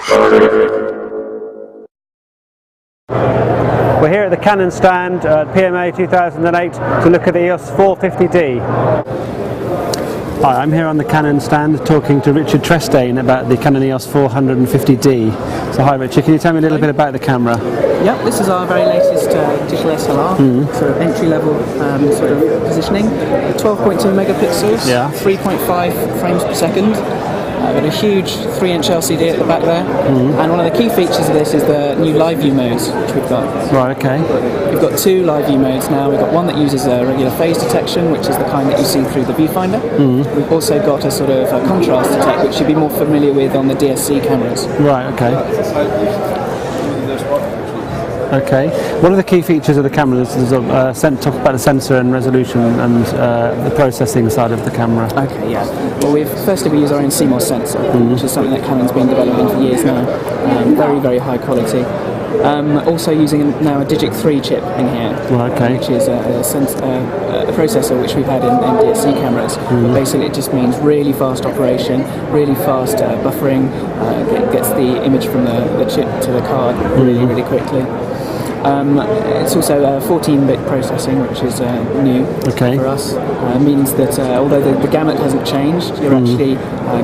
We're here at the Canon stand at PMA 2008 to look at the EOS 450D. Hi, I'm here on the Canon stand talking to Richard Trestane about the Canon EOS 450D. So hi Richard, can you tell me a little bit about the camera? Yep, this is our very latest digital SLR, sort of entry-level sort of positioning. 12.2 megapixels, 3.5 frames per second. Got a huge 3-inch LCD at the back there, and one of the key features of this is the new live view modes which we've got. Right, okay. We've got two live view modes now. We've got one that uses regular phase detection, which is the kind that you see through the viewfinder. We've also got a sort of contrast detect, which you'd be more familiar with on the DSC cameras. Right, okay. Okay. What are the key features of the camera? There's talk about the sensor and resolution and the processing side of the camera. Okay, yeah. Well, firstly we use our own CMOS sensor, which is something that Canon's been developing for years now. Very, very high quality. Also using now a Digic 3 chip in here, which is a processor which we've had in DSC cameras. Basically it just means really fast operation, really fast buffering, gets the image from the chip to the card really, really quickly. It's also 14-bit processing, which is new for us. Means that although the gamut hasn't changed, you're actually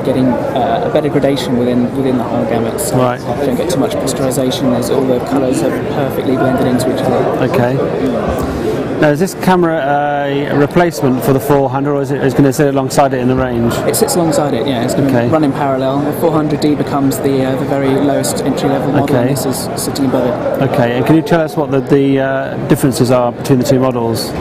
getting a better gradation within the whole gamut. So you don't get too much posterization. All the colours are perfectly blended into each other. Okay. Now, is this camera a replacement for the 400, or is it going to sit alongside it in the range? It sits alongside it, yeah. It's going to run in parallel. The 400D becomes the very lowest entry-level model, and this is sitting above it. Okay, and can you tell us what the differences are between the two models?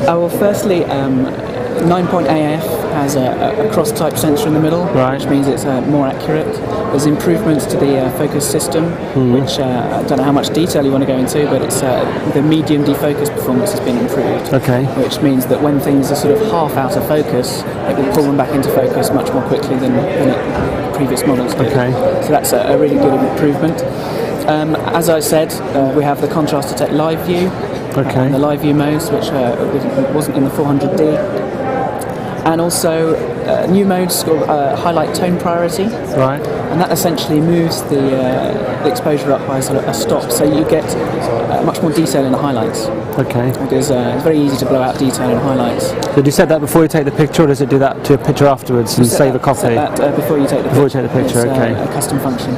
Well, firstly, 9.AF has a cross-type sensor in the middle, which means it's more accurate. There's improvements to the focus system, which I don't know how much detail you want to go into, but it's the medium defocus performance has been improved. Which means that when things are sort of half out of focus, it will pull them back into focus much more quickly than previous models did. So that's a really good improvement. As I said, we have the contrast detect live view, and the live view modes, which wasn't in the 400D. And also new modes called highlight tone priority, and that essentially moves the exposure up by sort of a stop, so you get much more detail in the highlights. Because it's very easy to blow out detail in highlights. Did you set that before you take the picture, or does it do that to a picture afterwards and save a copy? Set that before you take the picture. It's a custom function.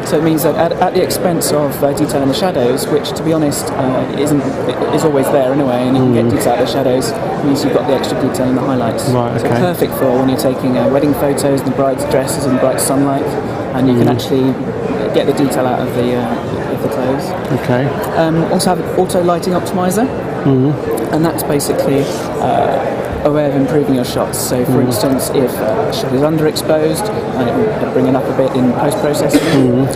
So it means that at the expense of detail in the shadows, which to be honest is always there anyway, and you can get detail out of the shadows, it means you've got the extra detail in the highlights. So perfect for when you're taking wedding photos, the bride's dresses in bright sunlight, and you can actually get the detail out of the clothes. Also have an auto lighting optimizer, and that's basically a way of improving your shots. So for instance, if a shot is underexposed, it'll bring it up a bit in post-processing.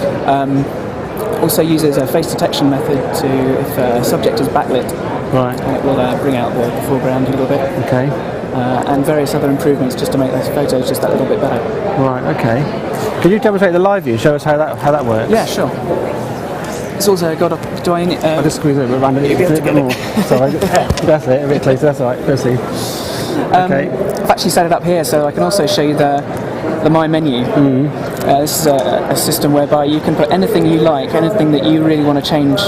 Also uses a face detection method to, if a subject is backlit, it will bring out the foreground a little bit. And various other improvements just to make those photos just that little bit better. Can you demonstrate the live view? Show us how that works. Yeah, sure. It's also got a... I'll just squeeze it a bit around it a bit more. Sorry, that's it, a bit closer, that's all right. Let's see. I've actually set it up here, so I can also show you the My Menu. This is a system whereby you can put anything you like, anything that you really want to change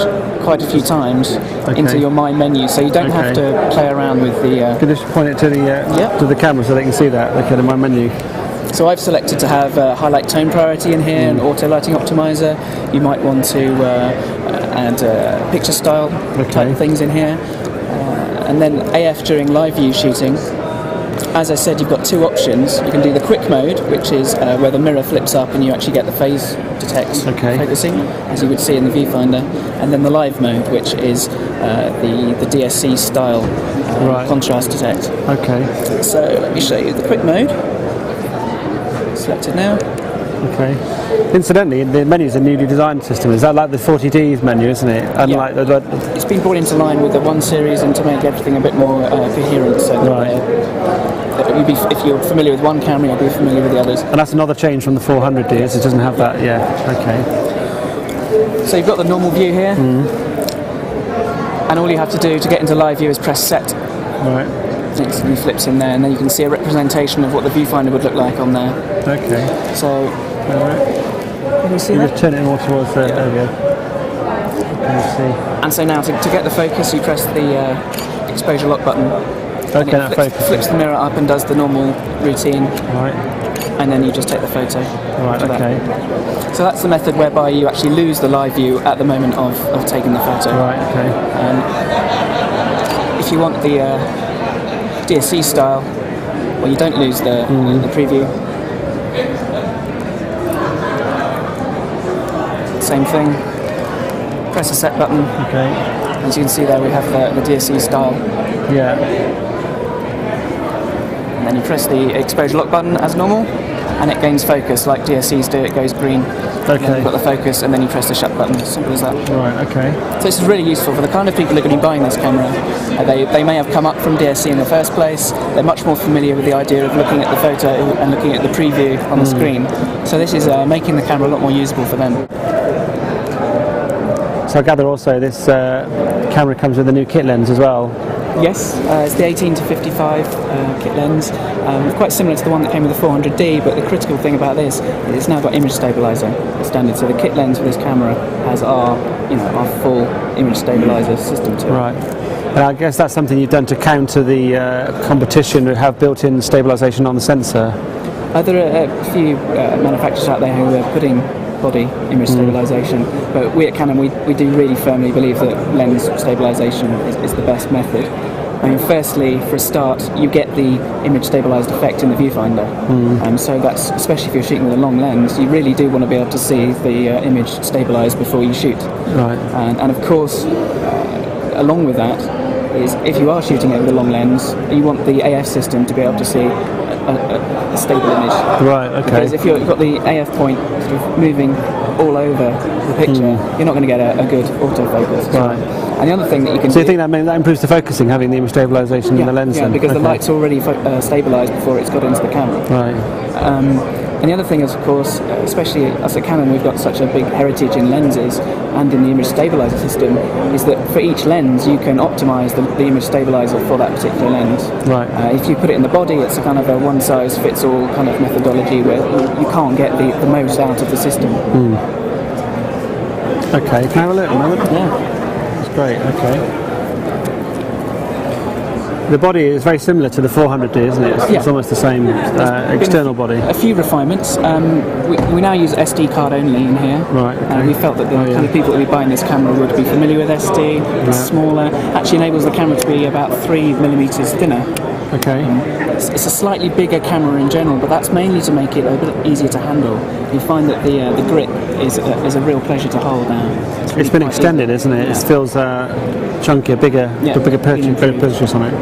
quite a few times into your My Menu, so you don't have to play around with the... You can just point it to the camera so they can see that, the My Menu. So I've selected to have highlight tone priority in here and auto lighting optimizer. You might want to add picture style type things in here. And then AF during live view shooting. As I said, you've got two options. You can do the quick mode, which is where the mirror flips up and you actually get the phase detect focusing, as you would see in the viewfinder. And then the live mode, which is the DSC style contrast detect. So let me show you the quick mode. Selected now. Incidentally, the menu's a newly designed system. Is that like the 40D's menu, isn't it? Unlike it's been brought into line with the 1 series and to make everything a bit more coherent. So if you're familiar with one camera, you'll be familiar with the others. And that's another change from the 400D. It doesn't have that. So you've got the normal view here, and all you have to do to get into live view is press set. It instantly flips in there, and then you can see a representation of what the viewfinder would look like on there. So Can you see You that? just turn it more towards the, there we go. Can you see? And so now to get the focus, you press the exposure lock button. Okay, that flips the mirror up and does the normal routine. Right. And then you just take the photo. Right, okay. So that's the method whereby you actually lose the live view at the moment of taking the photo. Right, okay. If you want the DSC style, well, you don't lose the preview. Same thing. Press the set button. Okay. As you can see there, we have the DSC style. Yeah. And then you press the exposure lock button as normal, and it gains focus like DSCs do. It goes green. Okay. You've got the focus, and then you press the shut button. Simple as that. Right, okay. So this is really useful for the kind of people who are going to be buying this camera. They may have come up from DSC in the first place. They're much more familiar with the idea of looking at the photo and looking at the preview on the screen. So this is making the camera a lot more usable for them. So I gather also this camera comes with a new kit lens as well. Yes, it's the 18 to 55 kit lens, quite similar to the one that came with the 400D, but the critical thing about this is it's now got image stabilizer standard. So the kit lens for this camera has our full image stabilizer system to it. Right. And I guess that's something you've done to counter the competition who have built-in stabilization on the sensor. There are a few manufacturers out there who are putting body image stabilization, but we at Canon we do really firmly believe that lens stabilization is the best method. I mean, firstly, for a start, you get the image stabilized effect in the viewfinder, so that's especially if you're shooting with a long lens, you really do want to be able to see the image stabilized before you shoot. Right. And of course, along with that is if you are shooting it with a long lens, you want the AF system to be able to see a stable image. Right, okay. Because if you've got the AF point sort of moving all over the picture, you're not going to get a good autofocus. Right. And the other thing that you can So you think that improves the focusing, having the image stabilization in the lens? Yeah, then? because the Okay. light's already stabilised before it's got into the camera. Right. And the other thing is, of course, especially us at Canon, we've got such a big heritage in lenses and in the image stabilizer system, is that for each lens you can optimise the image stabilizer for that particular lens. Right. If you put it in the body, it's a kind of a one-size-fits-all kind of methodology where you can't get the most out of the system. Okay, can I have a look at the moment? Yeah. That's great, okay. The body is very similar to the 400D, isn't it? It's almost the same external body. A few refinements. We now use SD card only in here. Right, okay. We felt that the kind of people who would be buying this camera would be familiar with SD. It's smaller. Actually enables the camera to be about 3mm thinner. Okay. It's a slightly bigger camera in general, but that's mainly to make it a bit easier to handle. You find that the grip is a real pleasure to hold now. It's been extended, isn't it? Yeah. It feels chunkier, bigger, Yeah. bigger purchase on it.